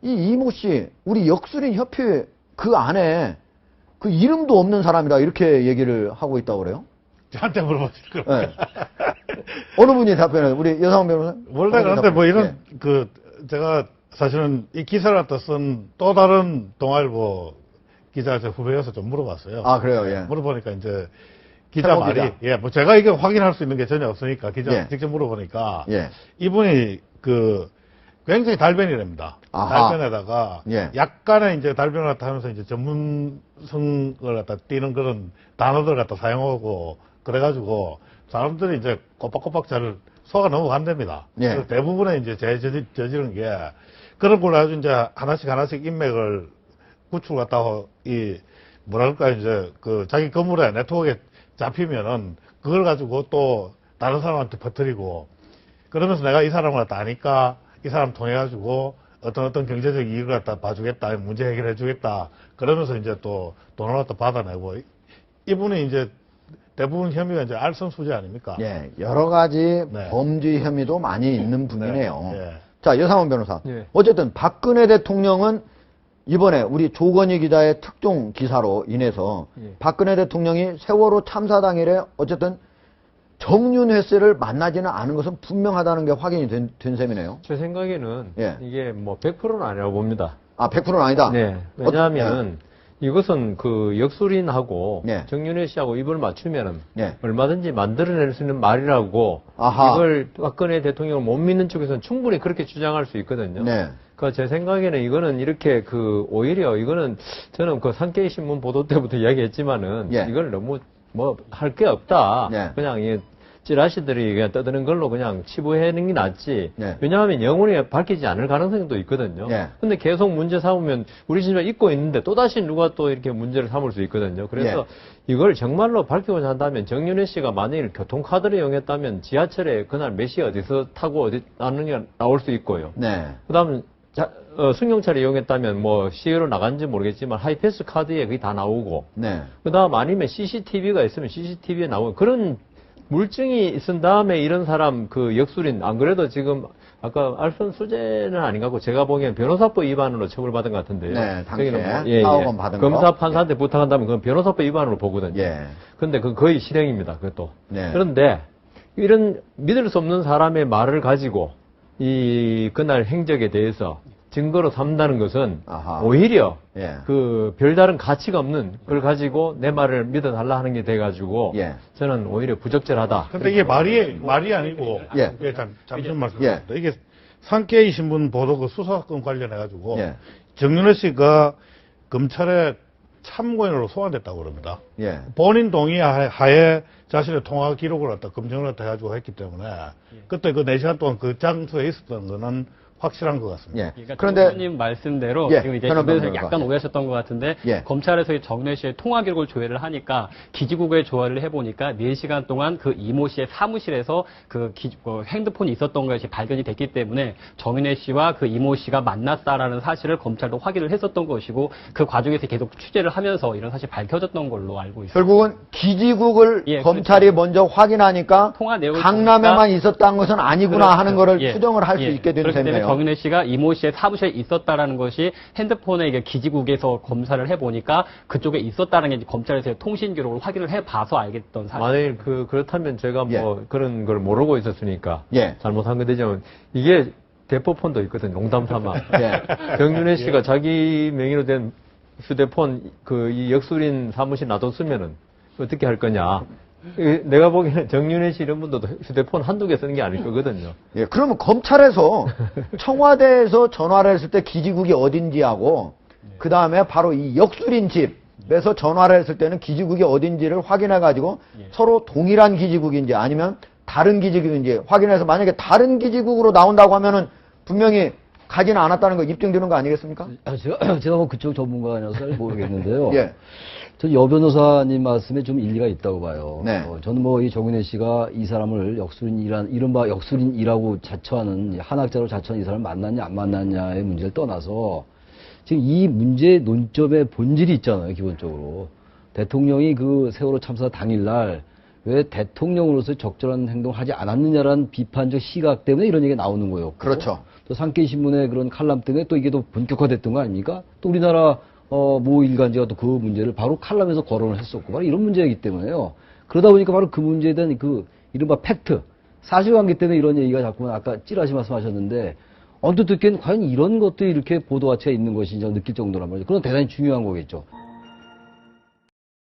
이 이모 씨, 우리 역술인 협회 그 안에 그 이름도 없는 사람이다 이렇게 얘기를 하고 있다고 그래요? 저한테 물어보실 거예요. 네. 어느 분이 답변을 우리 여상훈 변호사? 원래 그런데 뭐 이런 제가 사실은 이 기사를 갖다 쓴 또 다른 동아일보 기자 제 후배여서 좀 물어봤어요. 아 그래요, 예. 물어보니까 이제 기자 말이 기자. 뭐 제가 이게 확인할 수 있는 게 전혀 없으니까 기자 예. 직접 물어보니까 예. 이분이 굉장히 달변이랍니다. 아하. 달변에다가 예. 약간의 이제 달변을 갖다 하면서 이제 전문성을 갖다 띄는 그런 단어들 갖다 사용하고 그래가지고 사람들이 이제 꼬박꼬박 잘 소화가 넘어간답니다. 예. 그래서 대부분의 이제 저지른 게 그런 걸로 아주 이제 하나씩 인맥을 구축했다고 뭐랄까 이제 자기 건물에 네트워크에 잡히면은 그걸 가지고 또 다른 사람한테 퍼뜨리고 그러면서 내가 이 사람을 갖다 아니까 이 사람 통해 가지고 어떤 경제적 이익을 갖다 봐주겠다, 문제 해결해 주겠다. 그러면서 이제 또 돈을 갖다 받아내고 이분이 이제 대부분 혐의가 이제 알선수재 아닙니까? 예, 여러 가지 네. 범죄 혐의도 많이 있는 분이네요. 네. 자, 여상훈 변호사. 예. 어쨌든 박근혜 대통령은 이번에 우리 조건희 기자의 특종 기사로 인해서 예. 박근혜 대통령이 세월호 참사 당일에 어쨌든 정윤회 씨를 만나지는 않은 것은 분명하다는 게 확인이 된 셈이네요. 제 생각에는 예. 이게 뭐 100%는 아니라고 봅니다. 아, 100%는 아니다? 네. 왜냐하면 이것은 역술인하고 예. 정윤회 씨하고 입을 맞추면은 예. 얼마든지 만들어낼 수 있는 말이라고 아하. 이걸 박근혜 대통령을 못 믿는 쪽에서는 충분히 그렇게 주장할 수 있거든요. 네. 그 제 생각에는 이거는 이렇게 오히려 이거는 저는 산케이 신문 보도 때부터 이야기했지만은 예. 이걸 너무 할 게 없다. 네. 그냥 찌라시들이 그냥 떠드는 걸로 그냥 치부하는 게 낫지. 네. 왜냐하면 영원히 밝히지 않을 가능성도 있거든요. 네. 근데 계속 문제 삼으면 우리 진짜 잊고 있는데 또다시 누가 또 이렇게 문제를 삼을 수 있거든요. 그래서 이걸 정말로 밝히고자 한다면 정윤회 씨가 만일 교통카드를 이용했다면 지하철에 그날 몇 시에 어디서 타고 어디 나는게 나올 수 있고요. 네. 그 다음 승용차를 이용했다면 시외로 나간지 모르겠지만 하이패스 카드에 그게 다 나오고 네. 그 다음 아니면 CCTV가 있으면 CCTV에 나오는 그런 물증이 있은 다음에 이런 사람 역술인 안 그래도 지금 아까 알선 수재는 아닌 것 같고 제가 보기엔 변호사법 위반으로 처벌받은 것 같은데요. 네, 당시에 저기는 4억 원 받은 거. 검사 판사한테 부탁한다면 그건 변호사법 위반으로 보거든요. 예. 근데 그건 거의 실형입니다. 그것도. 네. 그런데 이런 믿을 수 없는 사람의 말을 가지고 그날 행적에 대해서 증거로 삼다는 것은 아하. 오히려 예. 별다른 가치가 없는 걸 가지고 내 말을 믿어달라 하는 게 돼가지고 예. 저는 오히려 부적절하다. 근데 이게 말이 아니고 예. 잠시만 말씀드립니다. 이게 산케이 신문 보도 수사건 관련해가지고 예. 정윤회 씨가 검찰에 참고인으로 소환됐다고 그럽니다. 예. 본인 동의하에 자신의 통화 기록을 갖다 검증을 갖다 해가지고 했기 때문에 그때 4시간 동안 그 장소에 있었던 거는 확실한 것 같습니다. 예. 그러니까 그런데 조님 말씀대로 예, 지금 이제 변호사 주변에서 변호사. 약간 오해하셨던 것 같은데 예. 검찰에서 정윤회 씨의 통화 기록을 조회를 하니까 기지국에 조회를 해보니까 4시간 동안 그 이모 씨의 사무실에서 핸드폰이 있었던 것이 발견이 됐기 때문에 정윤회 씨와 그 이모 씨가 만났다라는 사실을 검찰도 확인을 했었던 것이고 그 과정에서 계속 취재를 하면서 이런 사실이 밝혀졌던 걸로 알고 있습니다. 결국은 기지국을 예, 검찰이 그렇죠. 먼저 확인하니까 통화 내용을 강남에만 있었다는 것은 아니구나 그렇죠. 하는 거를 예. 추정을 할 수 예. 있게 된 그렇기 때문에 셈이네요. 정윤회 씨가 이모 씨의 사무실에 있었다라는 것이 핸드폰에 이게 기지국에서 검사를 해보니까 그쪽에 있었다는 게 이제 검찰에서 통신 기록을 확인을 해봐서 알겠던 사실. 만일 그렇다면 제가 예. 그런 걸 모르고 있었으니까 예. 잘못한 거 되지만 이게 대포폰도 있거든 농담 삼아. 예. 정윤회 씨가 자기 명의로 된 휴대폰 이 역술인 사무실 놔뒀으면은 어떻게 할 거냐. 내가 보기에는 정윤회 씨 이런 분도 휴대폰 한두 개 쓰는 게 아닐 거거든요. 예, 그러면 검찰에서 청와대에서 전화를 했을 때 기지국이 어딘지하고 그 다음에 바로 이 역술인 집에서 전화를 했을 때는 기지국이 어딘지를 확인해가지고 서로 동일한 기지국인지 아니면 다른 기지국인지 확인해서 만약에 다른 기지국으로 나온다고 하면은 분명히 가지는 않았다는 거 입증되는 거 아니겠습니까? 제가 뭐 그쪽 전문가가 아니라서 잘 모르겠는데요. 예. 저 여 변호사님 말씀에 좀 일리가 있다고 봐요. 네. 저는 이 정윤회 씨가 이 사람을 이른바 역술인이라고 자처하는, 한학자로 자처하는 이 사람을 만났냐 안 만났냐의 문제를 떠나서 지금 이 문제의 논점의 본질이 있잖아요, 기본적으로. 대통령이 세월호 참사 당일날 왜 대통령으로서 적절한 행동을 하지 않았느냐라는 비판적 시각 때문에 이런 얘기가 나오는 거였고. 그렇죠. 또 산케이신문의 그런 칼럼 때문에 또 이게 또 본격화됐던 거 아닙니까? 또 우리나라 모 일간지가 또 그 문제를 바로 칼럼에서 거론을 했었고 바로 이런 문제이기 때문에요. 그러다 보니까 바로 그 문제에 대한 그 이른바 팩트, 사실관계 때문에 이런 얘기가 자꾸 아까 찌라시 말씀하셨는데 언뜻 듣기엔 과연 이런 것도 이렇게 보도 가치가 있는 것인지 느낄 정도란 말이죠. 그건 대단히 중요한 거겠죠.